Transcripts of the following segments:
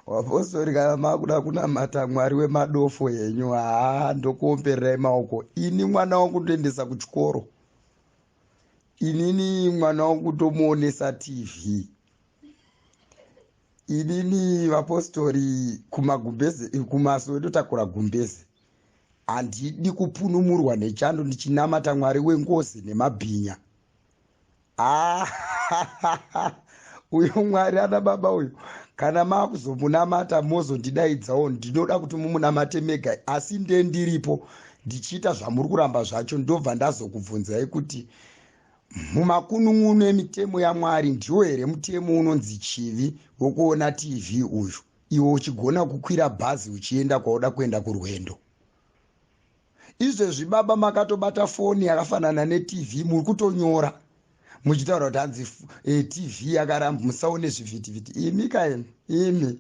Wapostori kana makuda kunamata Mwari wemadofo yenyu, ndokuombererai maoko. Ini mwana wangu kutoendesa kuchikoro, inini mwana wangu kutomuonesa TV, inini vapostori kumagumbeze kumaso totakura gumbeze. Handidi kupunumurwa nechando ndichinamata Mwari wengozi nemabhinya. Uyo Mwari ana baba uyu, kana makuzomunamata mozondidaidzawo, ndinoda kuti mumunamate mega, asi ndendiripo ndichiita zvamuri kuramba zvacho. Ndobva ndazokubvunzai kuti mumakunun'unu emitemo yaMwari ndiwo here mutemo unonzi chivi wokuona TV uyu, iwo uchigona kukwira bhazi uchienda kwauda kuenda kurwendo? Izvezvi baba makatobata foni yakafanana neTV, muri kutonyora muchitaura kuti hanzi TV yakaramba, musaone zvivhitivhiti. Imi kaini, imi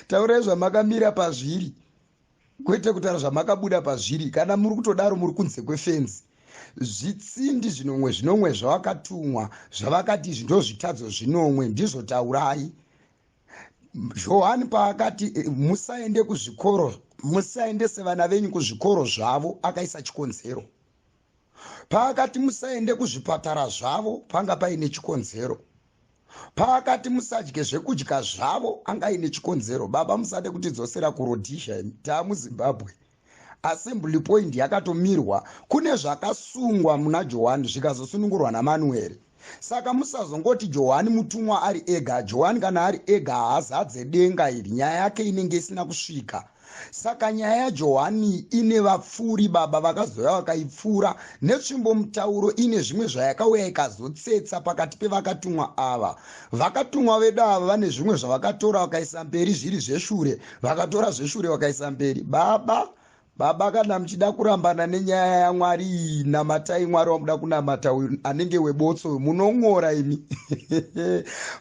taurai zvamakamira pazviri, kwete kutaura zvamakabuda pazviri. Kana muri kutodaro muri kunze kwefenzi, zvitsindi zvinomwe zvavakatumwa zvavakati izvi ndozvitadzo zvinomwe, ndizvo taurai. Johani paakati musaende kuzvikoro, musaendese vana venyu kuzvikoro zvavo, akaisa chikonzero. Paakati musaende kuzvipatara zvavo, panga paine chikonzero. Paakati musadye zvekudya zvavo, anga aine chikonzero. Baba musade kutidzosera kuRhodhisia, taamuZimbabwe. Assembly point yakatomirwa, kune zvakasungwa muna Johani zvikazosunungurwa naManueri. Saka musazongoti Johani mutumwa ari ega. Johani kana ari ega haazadze denga iri, nyaya yake inenge isina kusvika. Saka nyaya yaJohani ine vapfuri baba vakazouya vakaipfura, netsvimbo mutauro ine zvimwe zvayakauya ikazotsetsa pakati pevakatumwa ava. Vakatumwa vedu ava vane zvimwe zvavakatora vakaisa mberi zviri zveshure, vakatora zveshure vakaisa mberi. Baba kana muchida kurambana nenyaya yaMwari, namatai Mwari wamuda kunamata uyu anenge webotso, munong'ora imi.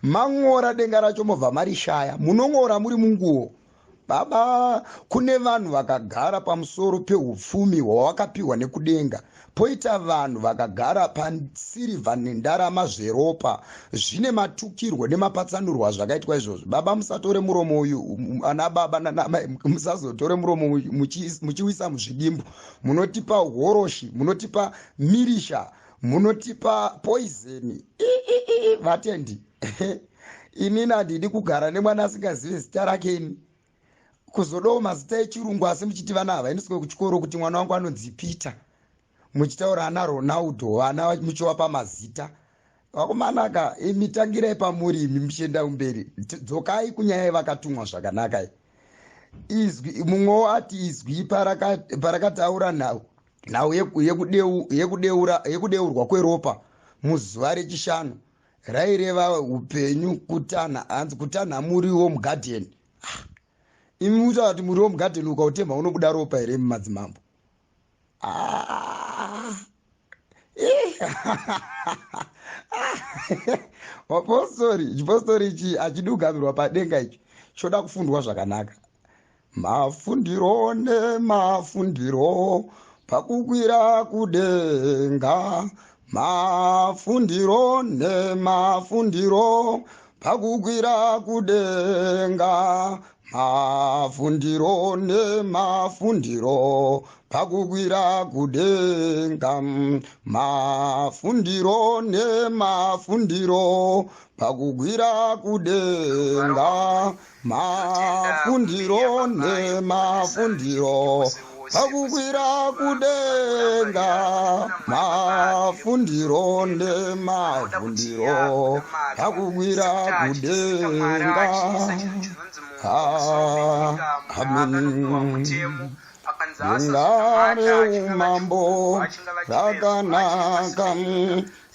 Mang'ora denga racho mobva marishaya, munong'ora muri munguo. Baba, kune vanhu vakagara pamusoro peupfumi hwavakapiwa nekudenga, poita vanhu vakagara pasirivha nendarama zveropa, zvine matukirwo nemapatsanurwa zvakaitwa izvozvo. Baba, musatore muromo uyu, ana baba nanamai, musazotore muromo muchiwisa muzvidimbu. Munotipa horoshi, munotipa mirisha, munotipa poizeni. Vatendi, inini handidi kugara nemwana asingazivi zita rake ini. Kuzodawo mazita echirungu asi muchiti vana havaendeswe kuchikoro kuti mwana wangu anonzi Peter, muchitaura ana Ronaldo, ana muchiwapa mazita. Vakomanaka, imi tangirai pamuri, imi muchienda kumberi. Dzokai kunyaya yevakatumwa zvakanaka. Izwi mumwewo ati izwi parakataura nhau yekudeurwa kweropa muzuva rechishanu raireva upenyu kutanha, hanzi kutanha muriwo mugadheni. Imi mutaura kuti muri womugadheni ukautemha unobuda ropa here mumadzimambo? Chipostori ichi hachidugamirwa padenga ichi, choda kufundwa zvakanaka. Mafundiro nemafundiro pakukwira kudenga, mafundiro nemafundiro pakukwira kudenga, mafundiro nemafundiro pakukwira kudenga, mafundiro nemafundiro pakukwira kudenga, mafundiro nemafundiro pakukwira kudenga, mafundiro nemafundiro pakukwira kudenga. Amen. Ngare umambo rakanaka,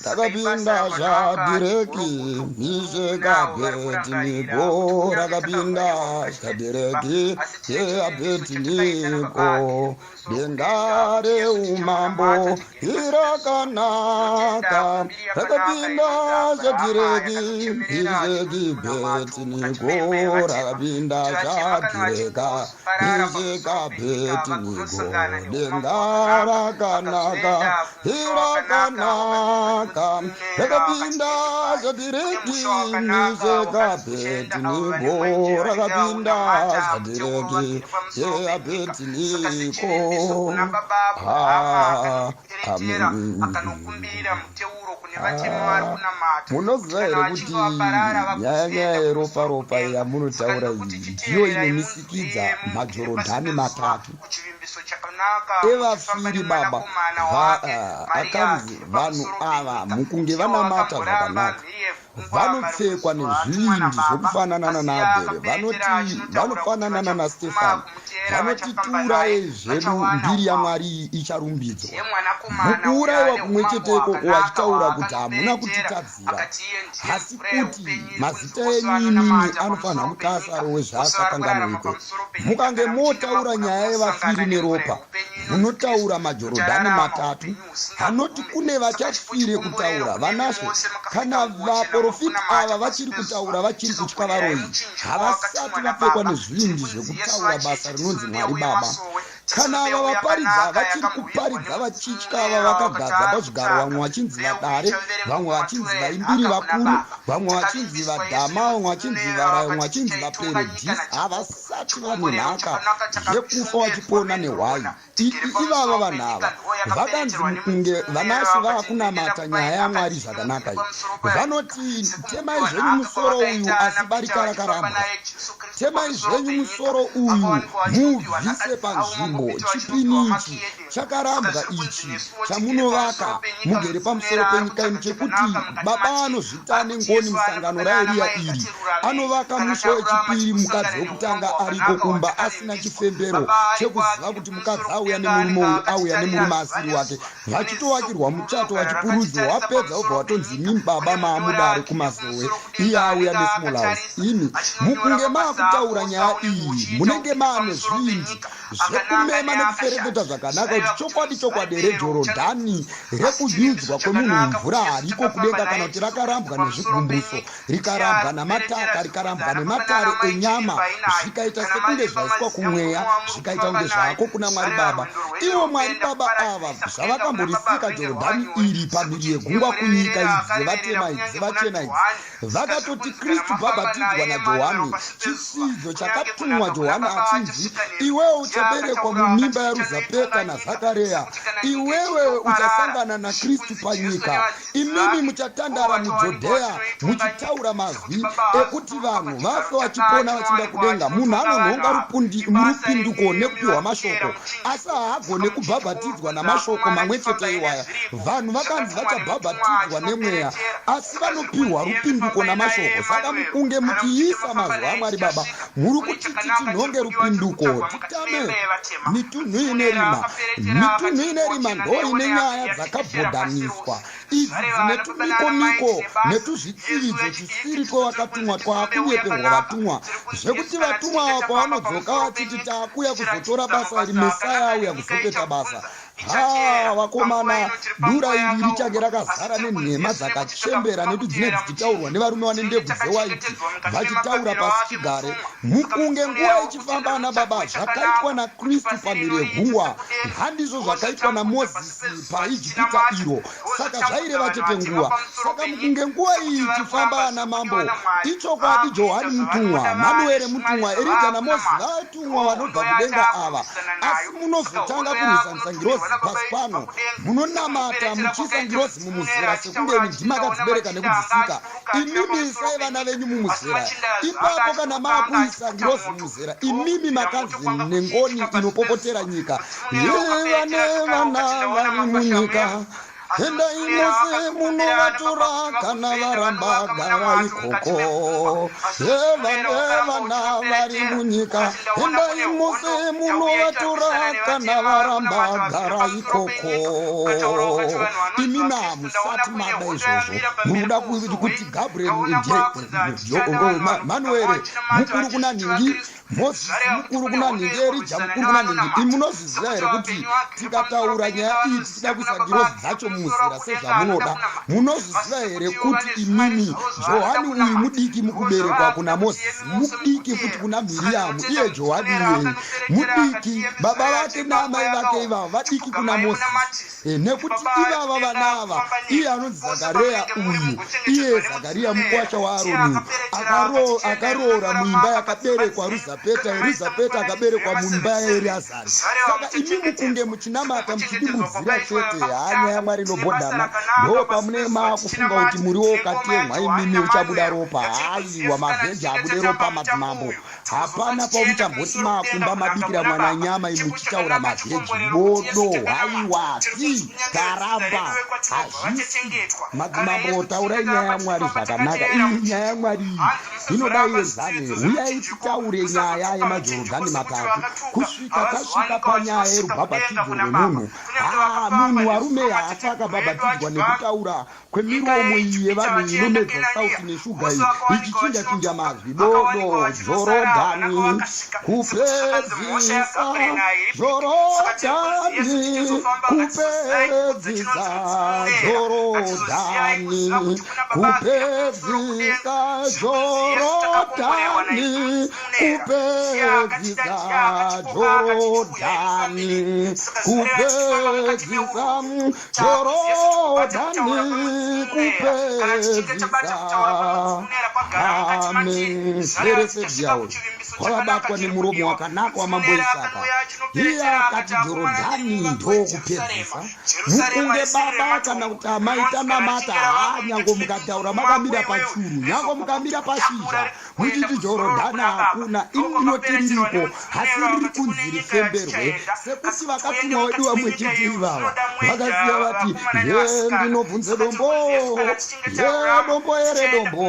rakapinda zvadireki, Abednego rakapinda zvadireki Abednego. Ngare umambo irakanaka, rakapinda zvadireki Abednego rakapinda zvadireka Abednego. Denga rakanaka, irakanaka, zvaka rakapinda zvadireki zvekabhetiniko rakapinda zvadireki yeabhetiniko. Munoziva here kuti nyaya yeropa yamunotaura iyi ndiyo inemisikidza majorodhani matatu evafiri baba akanzi vanhu ava mukunge vanamata zvakanaka vanopfekwa nezvivindi zvokufanana naabhere, vanofanana naStefani, vanotitura zvedu mbiri yaMwari icharumbidzwa. Mukuurayiwa kumwe cheteko wachitaura kuti hamuna kutitadzira, asi kuti mazita enyu imimi anofanira kuti asarowe zvaasakanganwikwe. Mukange motaura nyaya yevafiri neropa, munotaura majorodhani matatu anoti kune vachafire kutaura. Vanashe, kana vaprofiti ava vachiri kutaura vachiri kutya varoyi, havasati vapfekwa nezvivindi zvekutaura basa rinonzi Mwari Baba. Kana ava vaparidza vachiri kuparidza vachitya ava vakagadza pazvigaro, vamwe vachinzi vadare, vamwe vachinzi vaimbiri vakuru, vamwe vachinzi vadhama, vamwe vachinzi varayi, vamwe vachinzi vaperedhisi, havasati vane nhaka yekufa vachipona nehwai. Ivava vanhu ava vakanzi mukunge vanasi vaakunamata nyaya yaMwari zvakanaka iyi, vanoti temai zvenyu musoro uyu asi barika rakarambwa, temai zvenyu musoro uyu mubvise panzvimbo. Chipini ichi chakarambwa ichi chamunovaka mugere pamusoro penyika ino, chekuti baba anozvita nengoni musangano raEriya iri, anovaka musha wechipiri mukadzi wekutanga ariko kumba asina chifembero chekuziva kuti mukadzi auya nemurume uyu auya nemurume asiri wake, vachitovakirwa muchato vachipurudzwa, wapedza obva watonzi mimi baba maamudare kumazowe, iye auya nesmall house. Imi mukunge maakutaura nyaya iyi munenge maane zvivindi zvekumema nekuferefeta zvakanaka kuti chokwadi rejorodhani rekudyudzwa kwemunhu mumvura hariko kudenga, kana kuti rakarambwa nezvigumbuso, rikarambwa namataka, rikarambwa nematare enyama, zvikaita sekunge zvaiswa kumweya, zvikaita kunge zvako kuna Mwari Baba. Ivo Mwari Baba ava zvavakamborisika jorodhani iri pamhiri yegungwa kunyika idzi dzevatema idzi dzevachena idzi, vakatoti Kristu bhabhatidzwa naJohani, chisidzo chakatumwa Johani achinzi, iwewe uchaberekwa mumimba yaRuzapeta naZakareya, iwewe uchasangana naKristu panyika, imimi muchatandara muJudheya muchitaura mazwi ekuti vanhu vafe vachipona vachinda kudenga. Munhu anonhonga murupinduko nekupiwa mashoko, asi haagone kubhabhatidzwa namashoko mamwe chete iwaya. Vanhu vakanzi vachabhabhatidzwa nemweya, asi vanopiwa rupinduko namashoko. Saka mukunge muchiisa mazwi aMwari Baba, muri kuti tinhonge rupinduko, titame mitunhu ine rima. Mitunhu ine rima ndo ine nyaya dzakabhodhaniswa, idzi dzine tumikomiko netuzvitsiridzo tusiri twavakatumwa twaakunyeperwa vatumwa, zvekuti vatumwa ava pavanodzoka vachiti taakuya kuzotora basa iri, Mesaya auya kuzopeta basa. Vakomana, dura iri richange rakazara nenhema dzakachembera netu dzine dzichitaurwa nevarume vane ndebvu dzewaiti vachitaura pasi chigare. Mukunge nguva ichifamba ana baba, zvakaitwa naKristu pamhiri yegungwa handizvo zvakaitwa naMozisi paIjipita iro, saka zvaireva chete nguva. Saka mukunge nguva iyi ichifamba ana mambo, ichokwadi Johani mutumwa, Manuere mutumwa, Erija naMozisi vatumwa vanobva kudenga ava, asi munozotanga kurwisanisa ngirozi pasi pano, munonamata muchiisa ngirozi mumuzera sekunge midhima akadzibereka nekudzisika. Imimi isai vana venyu mumuzera, ipapo kana maakuisa ngirozi mumuzera, imimi makanzi nengoni inopopotera nyika. Vane vana vari munyika, endai mose munovatora kana varamba gara ikoko. Vane vana vari munyika, endai mose munovatora kana varamba gara ikoko. Imimi hamusati mada izvozvo, munoda kuti Gabriel Manuere mukuru kuna nhingi, Mozisi mukuru kuna nhingi, Erija mukuru kuna nhingi. Imunozviziva here kuti tikataura nyaya iyi tichida kuisa ngirozi dzacho muzera sezvamunoda. Munozviziva here kuti imimi Johani uyu mudiki mukuberekwa kuna Mozisi, mudiki futi kuna Miriamu, iye Johani uyu mudiki, baba vake namai vake ivava vadiki kuna Mozisi. Nekuti ivava vanava, iye anonzi Zakaria uyu, iye Zakaria mukwacha waAroni akaroora muimba yakaberekwa Ruzapeta akaberekwa muimba yaEreazari. Saka imi mukunge muchinamata muchidibudzira chete hanya yaMwari inobhodhana, ndo pamune makufunga kuti muriwo katemwa imimi uchabuda ropa. Haiwa mavheji abude ropa madzimambo. Hapana pamuchamboti makumba mabikira mwana nyama imuchitaura mavheji bodo. Haiwa karamba hazvisi madzimambo. Taurai nyaya yaMwari zvakanaka. Iyi nyaya yaMwari inoda yezane. Uyai titaure nyaya yemaJorodhani matatu kusvika tasvika panyaya yerubhabhatidzo rwemunhu. Munhu warume haasi akabhabhatidzwa nekutaura kwemiromo iyi yevanhu inomedza sauti neshuga iyi ichichinja mazwi. Bodo Jorodhani kupedzisa, Jorodhani kupedzisa, Jorodhani kupedzisa, Jorodhani kupedzisa, Jorodhani kupedzisa, Jorodhani kupedzisa. Amen. Seresedziawo kwavabatwa nemuromo wakanaka wamambo Isaka. Iye akati Jorodhani ndokupedzisa. Mukunge baba kana kuti amai tanamata, nyango mukataura makamira pachuru, nyango mukamira pashizha muchiti Jorodhani hakuna, inotiriripo hasi riri kunzi rifemberwe. Sekuti vakatumwa wedu vamwe chete ivava vakaziva vati ndinobvunze dombo, dombo ere dombo,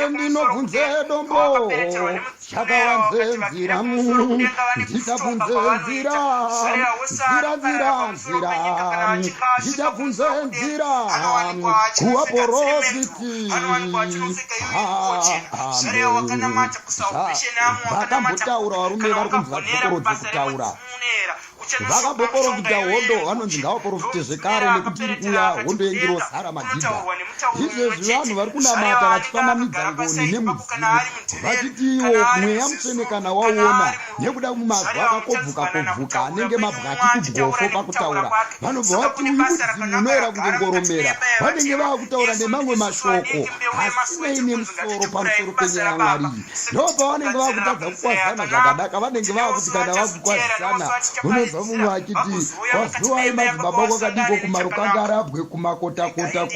ndinobvunze dombo, chakawanze nzira ndichabvunze nzira, ndichabvunze nzira kuvaprofiti. Vakambotaura varume vari kunzi vadzokorodze kutaura. Vakaboporofita hondo vanonzi ngavaprofite zvekare nekuti iri kuya hondo yengirosara madhidha. Izvezvi vanhu vari kunamata vachifanamidza ngoni nemudzimu vachiti iwo mweya mutsvene kana wauona nekuda mumazwi akakobvuka anenge mabwati kubwofo pakutaura vanobva vati uyu mudzimu unoera kunge ngoromera. Vanenge vaakutaura nemamwe mashoko asinei nemusoro pamusoro penyaya yaMwari. Ndo pavanenge vaakutadza kukwazana zvakanaka, vanenge vaakuti kana vakukwazisana unobva mumwe achiti waziwai madzibaba kwakadiko kumarukanga arabwe kumakotakota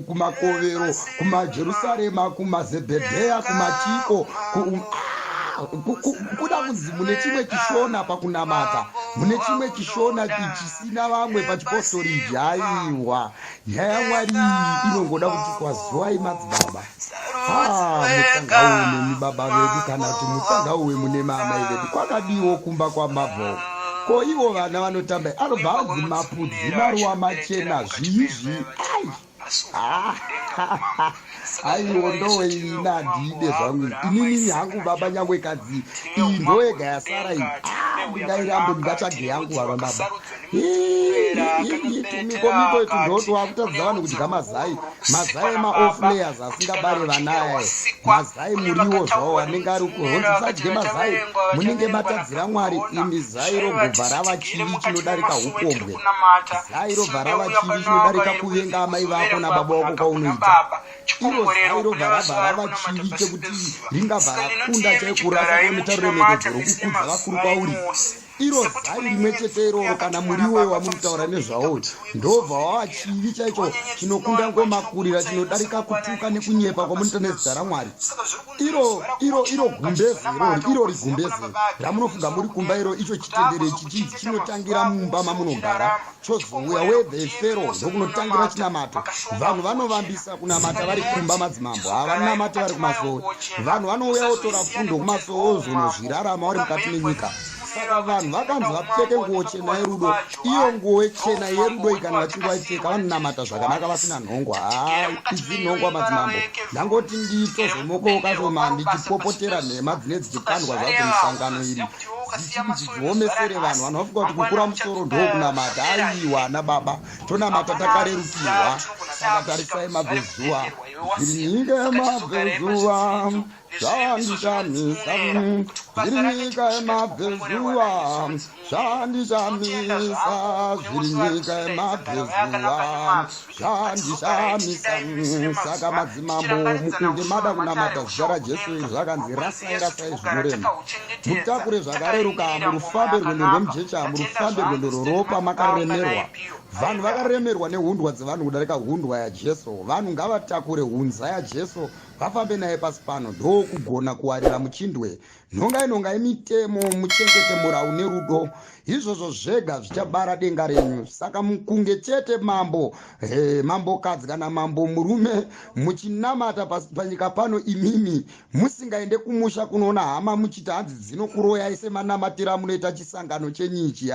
kumakovero kumajerusarema kumazebhedheya kumachiko kuda kunzi mune chimwe chishona pakunamata, mune chimwe chishona chisina vamwe pachipostoriji. Haiwa nyaya yaMwari inongoda kuti kwaziwai madzibaba. Mutsangauwe nemibaba vedu kana kuti mutsangauwe mune maamai vedu kwakadiwo kumba kwamabvo. Ko ivo vana vanotamba anobva anzi mapudzi maruwa machena zviizvi. Aiwo ndowe ina ndide zvangu inini hangu baba nyangwe kadzi iyi ndoega yasara iyi. Ndingairambe ndingatsvage yangu vana baba. Miko itu ndoto wakutadza vanhu kudya mazai maoff layers asingabare vana aya. Mazai muriwo zvawo anenge ari kuhonzi sadye mazai munenge matadzira Mwari. Imi zai robva rava chivi chinodarika upombwe. Zai robva rava chivi chinodarika kuvenga amai vako nababa vako kwaunoita. Iro zai robva rava chivi chekuti ringabva rakunda chaikurasa kwemitariro remegedzero kukudza vakuru kwauri. Iro zai rimwe chete iroro kana muriwo wamunotaura nezvawo ndobva wava chivi chaicho chinokunda ngomakurira chinodarika kutuka nekunyepa kwamunoita nezita raMwari. Iro gumbeze iro rigumbeze ramunofunga muri kumba iro icho chitendere ichi chinotangira mumba mamunogara chozouya webhefero ndokunotangira chinamato. Vanhu vanovambisa kunamata vari kumba madzimambo, havanamati vari kumasoro. Vanhu vanouya votora fundo kumasoro zvonozvirarama vari mukati menyika. Saka vanhu vakanzi vapfeke nguo chena yerudo. Iyo nguo chena yerudo ikana vachinge vaipfeka vanonamata zvakanaka vasina nhongwa. Idzi nhongwa madzimambo ndangoti ndito zvomokoka zvoma ndichipopotera nhema dzine dzichikandwa zvadzo musangano iri. dziomesere vanhu vanofunga kuti kukura musoro ndokunamata. Aiwa nababa, tonamata takarerukirwa. Saka tarisai mabvezuva, zviri nyika yemabvezuva, zvandishamisa, zviri nyika yemabvezuva, zvandishamisa, zviri nyika yemabvezuva, zvandishamisa. Saka madzimambo mukunge mada kunamata zita raJesu zvakanzi rasai zvinorema, mutakure zvakareruka, murufambe rwendo rwemujecha, murufambe rwendo rworopa makaremerwa. Vanhu vakaremerwa nehundwa dzevanhu kudarika hundwa yaJesu. Vanhu ngavatakure hunza yaJesu vafambe naye pasi pano, ndokugona kuwarira muchindwe. Nhonga yemitemo muchengete murau nerudo, izvozvo zvega zvichabara denga renyu. Saka mukunge chete mambokadzi kana mambo murume muchinamata panyika pano imimi, musingaende kumusha kunoona hama muchiti hanzi dzinokuroyai semanamatira munoita chisangano chenyichi.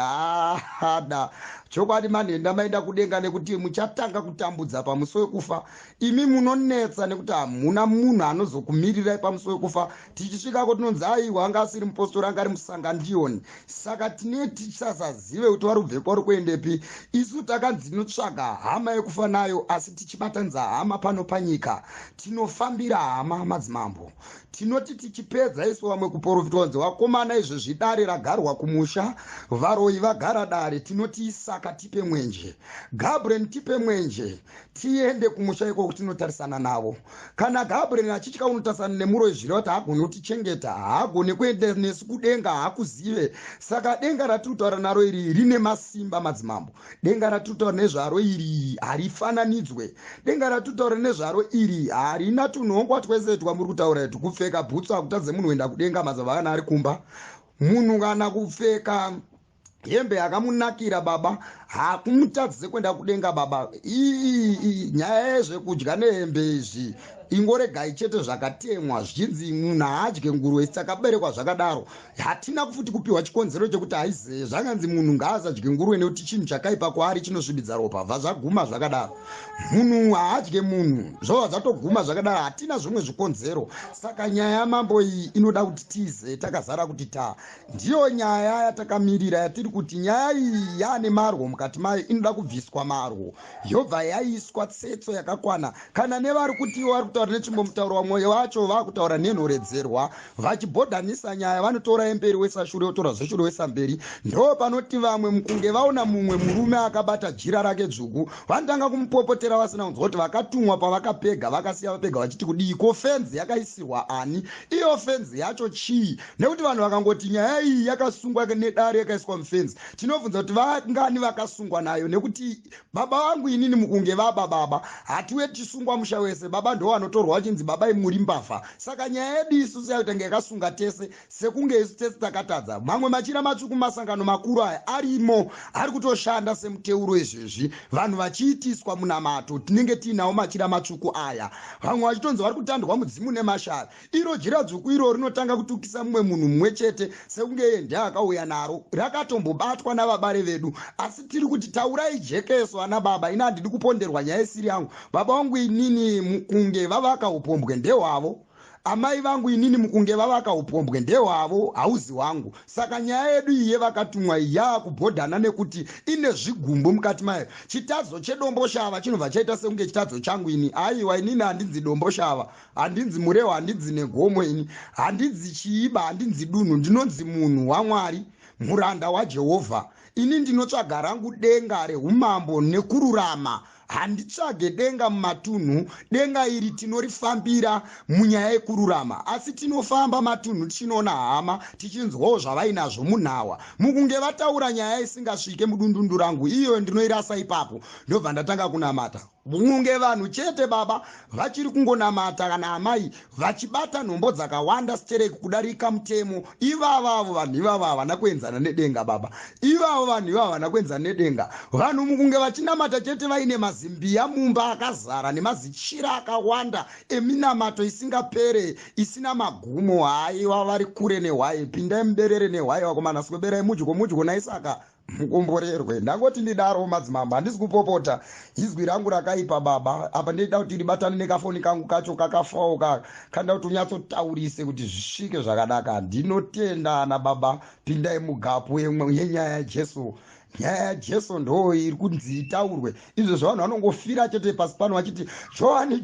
Hada chokwadi manhenda maenda kudenga nekuti muchatanga kutambudza pamuso wekufa. Imi munonetsa nekuti hamuna munhu anozokumirirai pamuso wekufa. Tichisvikako tinonzi aiwa anga asiri mupostori, anga ari musangandiyoni. Saka tine tichasazive kuti vari kubvepo vari kuendepi. Isu takanzi tinotsvaga hama yekufa nayo, asi tichibatanidza hama pano panyika. Tinofambira hama madzimambo. Tinoti tichipedza isu vamwe kuprofita wanzi wakomana izvezvi dare ragarwa kumusha, varoyi vagara dare. Tinoti Isaka tipe mwenje, Gabriel tipe mwenje, tiende kumusha iko tinotarisana navo. Kana Gabriel achitya unotarisana nemuroyi zviro kuti hagone kutichengeta, hagone kuenda nesu kudenga, hakuzive. Saka denga ratiri kutaura naro iri rine masimba madzimambo. Denga ratiri kutaura nezvaro iri harifananidzwe. Denga ratiri kutaura nezvaro iri harina tunhongwa twese twamuri kutaura itu. Kupfeka bhutsu hakutadze munhu kuenda kudenga mazava kana ari kumba. Munhu kana kupfeka hembe yakamunakira baba hakumutadzise kuenda kudenga baba. Nyaya yezvekudya nehembe izvi ingoregai chete zvakatemwa zvichinzi munhu haadye nguruve dzakaberekwa zvakadaro. Hatina futi kupiwa chikonzero chekuti haize zvakanzi munhu ngaasadye nguruve nekuti chinhu chakaipa kwaari chinosvibidza ropa. Zvaguma zvakadaro. Munhu haadye munhu zvova zvatoguma zvakadaro. Hatina zvimwe zvikonzero. Saka nyaya yamambo iyi inoda kuti tize takazara kuti ndiyo nyaya yatakamirira, yatiri kuti nyaya iyi yaane marwo mukati mayo, inoda kubviswa marwo yobva yaiswa tsetso yakakwana. Kana nevari kuti vari kutaura nechimbomutauro wamwoyo wacho vakutaura nenhoredzerwa vachibhodhanisa nyaya, vanotora emberi wesashure votora zveshure wesamberi. Ndo panoti vamwe mukunge vaona mumwe murume akabata jira rake dzvuku vanotanga kumupopotera vasina kunzwa kuti vakatumwa pavakapega vakasiya vapega vachiti kudii, ko fenzi yakaisirwa ani, iyo fenzi yacho chii? Nekuti vanhu vakangoti nyaya iyi yakasungwa nedare yakaiswa mufenzi, tinobvunza kuti vangani vakasungwa nayo? Nekuti baba vangu inini mukunge baba hatiwe tichisungwa musha wese, baba ndo vanotorwa vachinzi baba muri mbavha. Saka nyaya yedu isusu yaitanga yakasunga tese sekunge isu tese takatadza. Mamwe machira matsvuku masangano makuru aya arimo ari kutoshanda semuteuro izvezvi, vanhu vachiitiswa munamato. Tinenge tiinawo machira matsvuku aya, vamwe vachitonzi vari kutandwa mudzimu nemashara. Iro jira dzvuku iro rinotanga kutukisa mumwe munhu mumwe chete sekunge iye ndiye akauya naro, rakatombobatwa navabare vedu. Asi tiri kuti taurai jekeso ana baba, ina handidi kuponderwa nyaya isiri yangu. Baba vangu inini mukunge vavaka upombwe ndehwavo, amai vangu inini mukunge vavaka upombwe ndehwavo, hauzi wangu. Saka nyaya yedu iye vakatumwa yakubhodhana nekuti ine zvigumbu mukati mayo. Chitadzo chedombo shava chinobva chaita sekunge chitadzo changu ini. Aiwa inini handinzi dombo shava, handinzi murewa, handinzi negomo, ini handinzi chiiba, handinzi dunhu, ndinonzi munhu waMwari, muranda waJehovha. Ini ndinotsvaga rangu denga reumambo nekururama. Handitsvage denga mumatunhu. Denga iri tinorifambira munyaya yekururama, asi tinofamba matunhu tichinoona hama tichinzwawo zvavainazvo munhawa. Mukunge vataura nyaya isingasvike mudundundu rangu, iyo ndinoirasa ipapo, ndobva ndatanga kunamata. Munge vanhu chete baba vachiri kungonamata kana amai vachibata nhombo dzakawanda stereki kudarika mutemo. Ivavavo vanhu ivavo havana kuenzana nedenga baba, ivavo vanhu ivavo havana kuenzana nedenga. Vanhu mukunge vachinamata chete vaine mazimbiya mumba akazara nemazichira akawanda eminamato isingapere isina magumo. Haiwa vari kure nehwaye, pindai muberere nehwaye vakomana, sweberai mudyo naIsaka mukomborerwe. Ndangoti ndidaro madzimamba, handisi kupopota. Izwi rangu rakaipa baba. Apa ndinoda kuti ndibatane nekafoni kangu kacho kakafauka. Kanda kuti unyatsotaurise kuti zvisvike zvakanaka. Ndinotenda ana baba, pindai mugapu yenyaya yaJesu. Nyaya yaJesu ndo iri kunzi itaurwe. Izvo zvavanhu vanongofira chete pasi pano vachiti Johani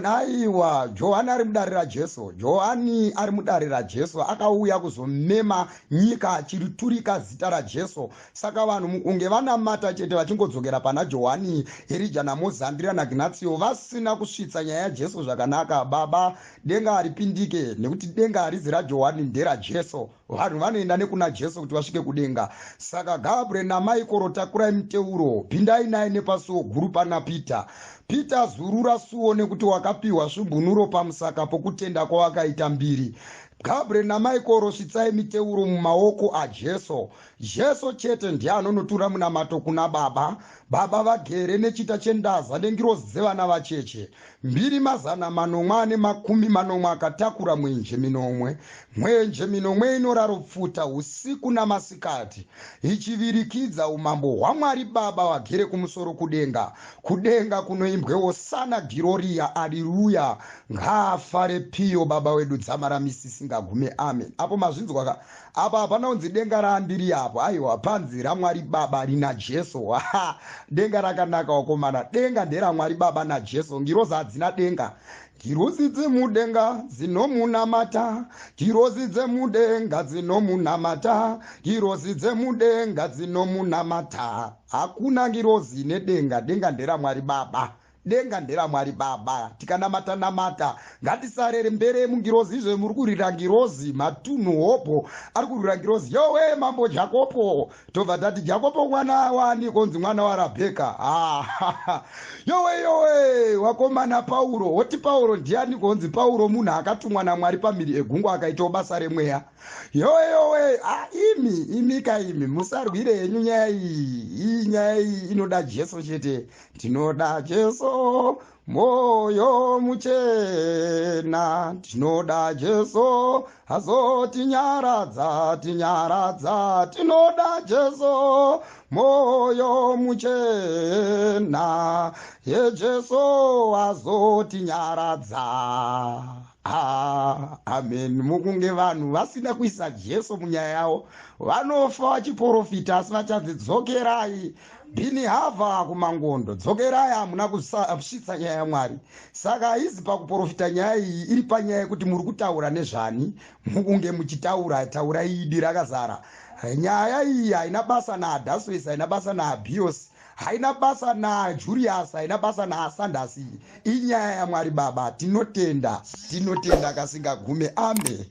aiwa. Johani ari mudare raJesu. Johani ari mudare raJesu akauya kuzomema nyika achiriturika zita raJesu. Saka vanhu kunge vanamata chete vachingodzokera pana Johani, Elijah naMozambira naGnatio vasina kusvitsa nyaya yaJesu zvakanaka. Baba, denga haripindike nekuti denga harizi raJohani nderaJesu. Vanhu vanoenda nekuna Jesu kuti vasvike kudenga. Saka Gabriel naMaikoro takurai muteuro, pindai naye nepasuo guru pana Pita. Pita zurura suo nekuti wakapiwa svumbunuro pamusaka pokutenda kwawakaita mbiri. Gabriel naMaikoro svitsai miteuro mumaoko aJesu. Jesu chete ndiye anonotura munamato kuna Baba. Baba vagere nechita chendaza nengirozi dzevana vacheche. 250 akatakura mwenje minomwe. Mwenje minomwe inoraro pfuta usiku namasikati, ichivirikidza umambo hwaMwari Baba vagere kumusoro kudenga. Kudenga kunoimbwe hosana Gloria, haleluya. Ngaafare Pio baba wedu dzamara misisingagume, amen. Apo mazvinzwa apa hapana kunzi denga raandiri apo. Aiwa, panzi raMwari Baba rina Jesu. Denga rakanaka wakomana. Denga nderaMwari Baba naJesu. Ngirozi hadzina denga. Ngirozi dzemudenga dzinomunamata. Ngirozi dzemudenga dzinomunamata. Ngirozi dzemudenga dzinomunamata. Hakuna ngirozi nedenga. Denga nderaMwari Baba. Denga nderaMwari Baba. Tikanamata ngatisarere mbere mungirozi. Izvo muri kurira ngirozi matunhu hopo ari kurira ngirozi. Yowe mambo Jakobo. Tobva tati Jakobo mwana wani konzi mwana waRabheka. Yowe wakomana Pauro. Woti Pauro ndiani konzi Pauro munhu akatumwa naMwari pamhiri egungwa akaita basa remweya. Yowe imi musarwire henyu nyaya iyi. Nyaya iyi inoda Jesu chete. Tinoda Jesu moyo muchena, tinoda Jesu azotinyaradza. Tinoda Jesu moyo muchena, yeJesu azotinyaradza. Amen. Mukunge vanhu vasina kuisa Jesu munyaya yavo vanofa vachiprofita asi vachanzi dzokerai. Bhini-Havha kumangondo, dzokerai hamuna kusvitsa nyaya yaMwari. Saka haizi pakuprofita nyaya iyi iri panyaya yekuti muri kutaura nezvani. Mukunge muchitaura taurai idi rakazara. Nyaya iyi haina basa naAdhasoesi, haina basa naAbhiosi, haina basa naJuriasi, haina basa naAsandasi. Inyaya yaMwari Baba. Tinotenda kasingagume, amen.